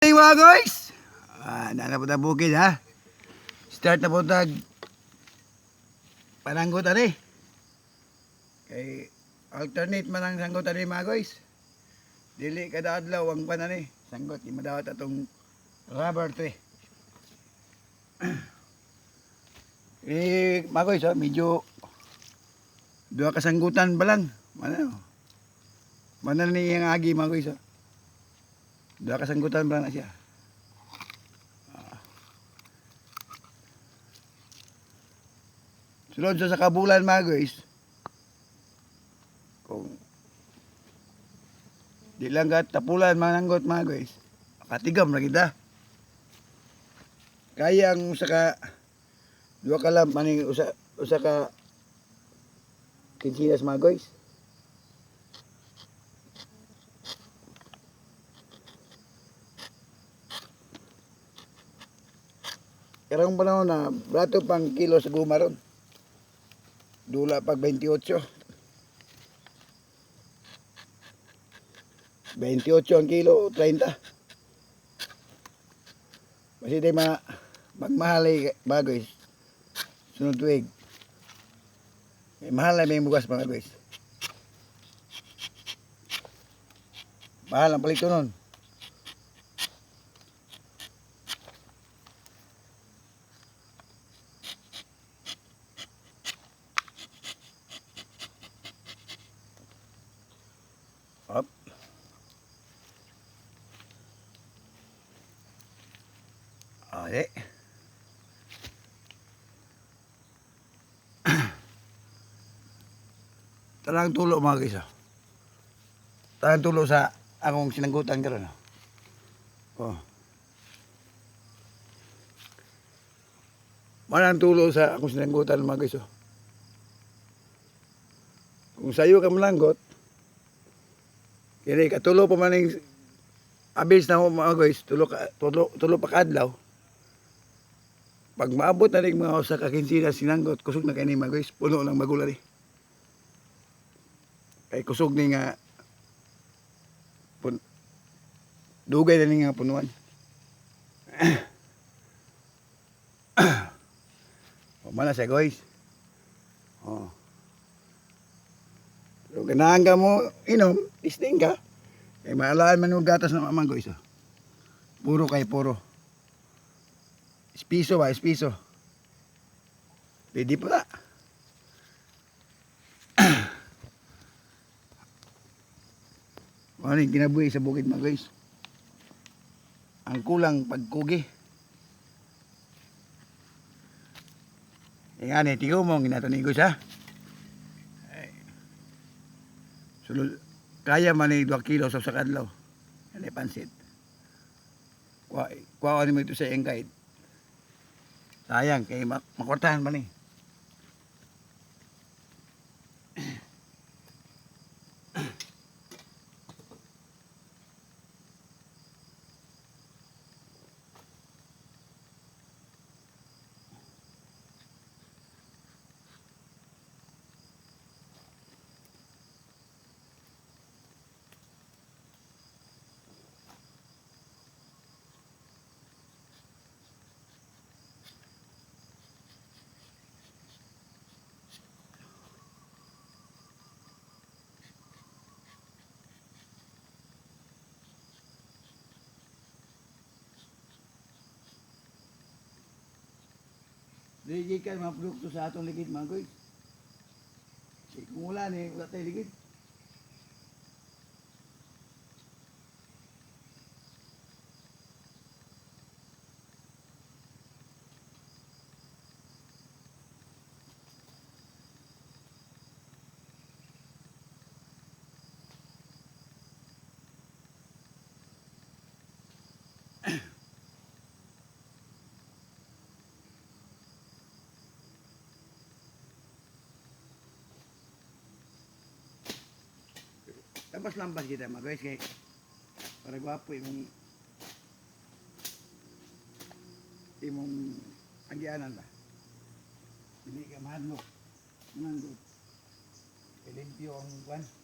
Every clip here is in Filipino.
Hey mga guys! Na po ta bukid ha. Start na po ta pananggot ani. Kay alternate man ang sanggot ani mga guys. Dili kada adlaw ang panani. Sanggot di madawat atong rubber tree. Mga guys medyo duha kasanggutan pa lang. Mana ni yang agi mga guys Duha kasanggutan pa lang na siya. Sulod sa kabulan mga guys. Kung di lang tapulan mananggot mga guys. Katigam na kita. Kaya ang usa ka duha ka lamp maning usa ka kinsinas mga guys. Karong panahon na brato pang kilo sa guma ron. Dula pag 28. 28 ang kilo, 30. Kasi di magmahal mga guys. Sunod tuig. Mahal na may bugas mga guys. Mahal ang palito nun. Up. Okay. Tarang tulo mga guys. Tarang tulo sa akong sinanggutan karon. Oh. Manang tulo sa akong sinanggutan mga guys. Kung sayo ka malanggot, kini katulo pa maning abis na mga guys, tulo pa kadlaw. Pag maabot na rin mga usa ka kinsinas sinanggot, kusog na kini mga guys, puno lang magula ni. Kay kusog ni nga dugay na ni nga punuan. Mana siya guys. Oh. So ganahan ka mo inom, testing ka. Kay maalaan man yung gatas ng mamang guys. Puro kay puro. Espiso ba, espiso. Pwede pa. Ano yung kinabuhi sa bukid mga guys. Ang kulang pagkugi. Nga ni, tigo mo, ginatanig ko siya. Sulod, kaya man ni 2 kilo sa kadlaw. Yan ay pansit. Kuha mo ito sa iyong guide. Sayang, kaya makortahan man eh. Ligid ka mga produkto sa atong ligid mga guys. Kung wala ni, wala tayo ligid. Lampas kita mga guys kay para gwapo imong agyanan ba. Hindi ka mahadlok. Mananggot. Limpyo ang buwan. So,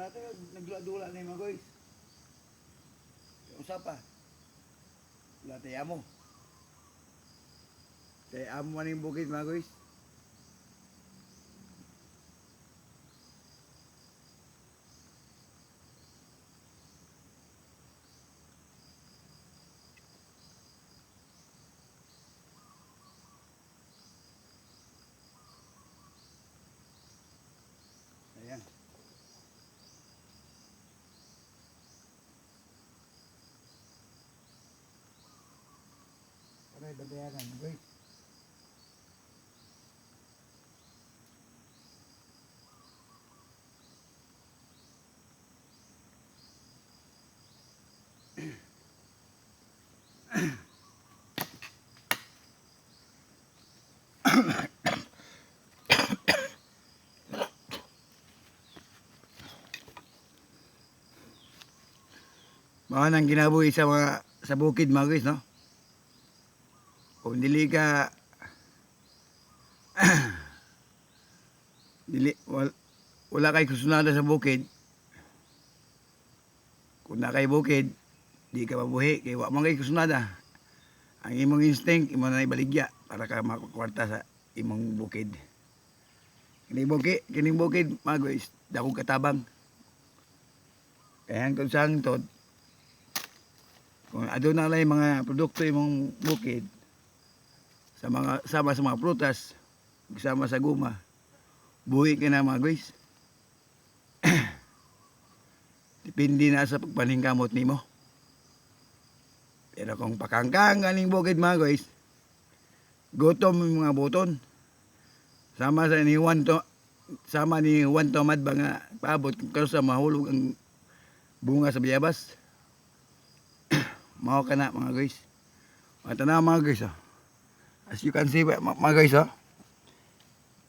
natin nagdula-dula na mga guys. Usap pa. Wala tayo mo. Tayo amo man yung bukid mga guys. Ayan. Aray, batayanan mga guys. Mga nang ginabuhi sa bukid mga guys, no? Kung dili ka wala kay kusunada sa bukid. Kung na kay bukid, di ka mabuhi kay wa man kay kusunada. Ang imong instinct imo na ibaligya para ka makakwarta sa imong bukid. Kining bukid mga guys, dako katabang. Kaya kung sangtod, kung aduna lay mga produkto imong bukid sama sa mga prutas, sama sa guma, buhi ka na mga guys. Depende na sa pagpaningkamot nimo. Pero kung pakangkang ganing bukid mga guys, gutom yung mga buton. Sama ni Juan Tomad ba nga paabot kung sa mahulog ang bunga sa bayabas. Mao ka na mga guys. Ito na mga guys. Oh. As you can see mga guys. Oh.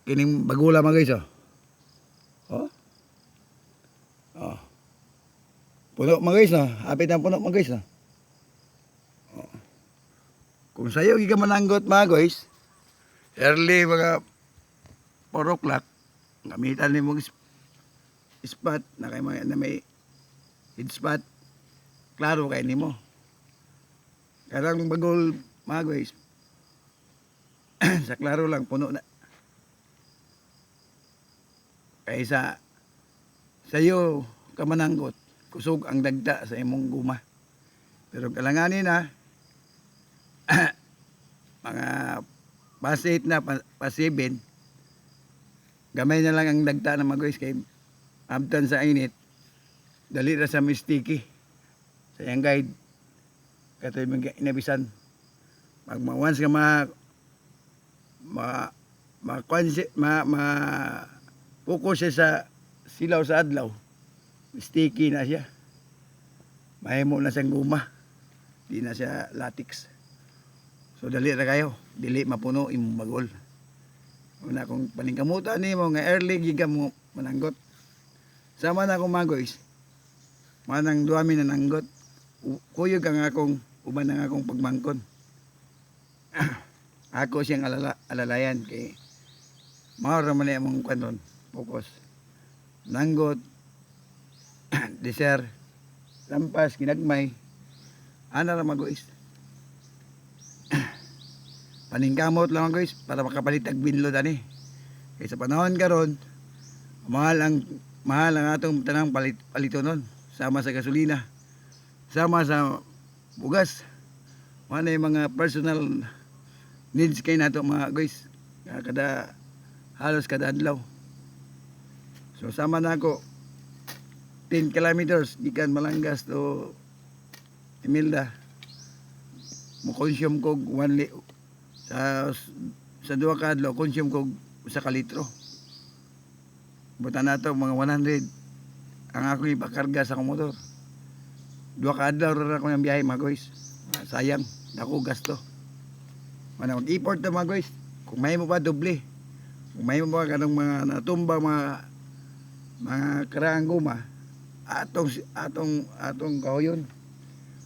Kining bagula mga guys. Oh. Oh. Puno mga guys. Oh. Hapit ang puno mga guys. Oh. Oh. Kung sayo giga mananggot mga guys, early mga 4 o'clock, gamitan ni mong spot na may head spot. Klaro kay nimo. Karang bagol mga guys. Sa klaro lang puno na. Kaysa sayo ka mananggot, kusog ang dagta sa imong guma. Pero kalanganin na mga pa-8 na pa-7, gamay na lang ang dagta ng mga guys kay abtan sa init. Dali na sa mistiki. Sa iyang guide. Katoy mga inabisan. Once ka focus siya sa silaw sa adlaw. Sticky na siya. Mahimo na siyang guma. Di na siya latex. So dali ra kayo. Dili mapuno imong bagol. Una kung paningkamutan nimo nga early giga mo mananggot. Sama na akong magoys. Manang duami na nanggot. Kuyog ang akong uban ang akong pagmangkon. Ako siyang alalayan kay mao ra man imong kanon focus. Nanggot dessert lampas kinagmay ana ra magoys. Paningkamot lang guys para makapalit og binlod ani. Kay sa panahon karon mahal ang atong tanang palitonon sama sa gasolina, sama sa bugas. Ano yung mga personal needs kayo nato mga guys halos kada adlaw. So sama na ako 10 kilometers gikan Malangas to Imelda. Mo consume kog 1 sa 2 ka adlaw consume kog 1 ka litro. Butan nato mga 100 ang ako ipakarga sa motor. 2 ka adlaw ra ako ng biyahe mga guys. Sayang, dako gasto. Mana mag-import na mga guys. Kung may mo pa doble. Kung may mo pa kanang mga natumba mga karaang guma, atong kahoyon.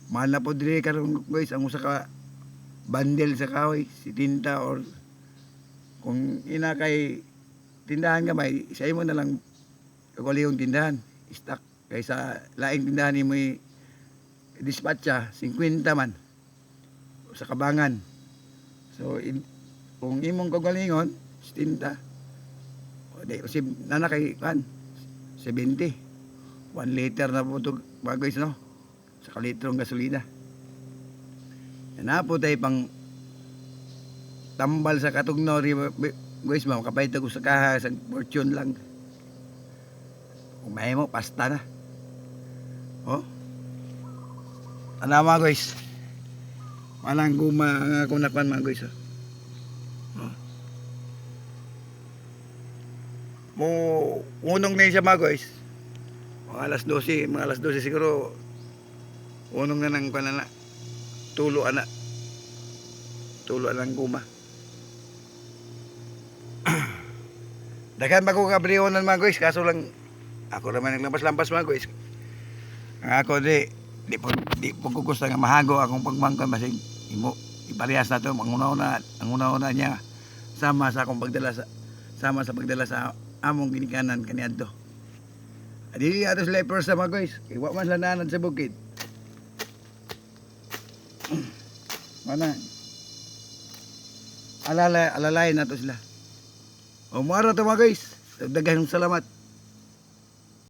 Mahal na po dili karon guys ang usa ka bundle sa kahoy, si tinta or kung ina kay tindahan gamay, sa imo na lang kaguli yung tindahan. stock kaysa laing tindahan ni mo dispatcha 50 man sa kabangan. So kung imong kagalingon 70 o di si nana kay kan 70 1 liter na po ito mga guys no sa kalitrong gasolina. Yan na po tayo pang tambal sa katugno ri guys mo kapait ko sa kaha sa fortune lang. Kung may mo pasta na. Oh. Ano mga guys? Walang guma nga kung nakuan mga guys. Oh. Mo unong na siya mga guys. Mga alas 12 siguro. Unong na nang kuan na. Tulo ng guma. Daghan ba ko kabriyonan mga guys, kaso lang ako naman naglampas-lampas mga guys. Ang ako di po ko gusto nga mahago akong pagmangkon basig imo iparehas na to ang una-una niya sama sa pagdala sa among ginikanan kaniadto. Dili ato sila sa mga guys, iwa man lananan sa bukid. Mana alalay na to sila. O mara to mga guys. Daghang salamat.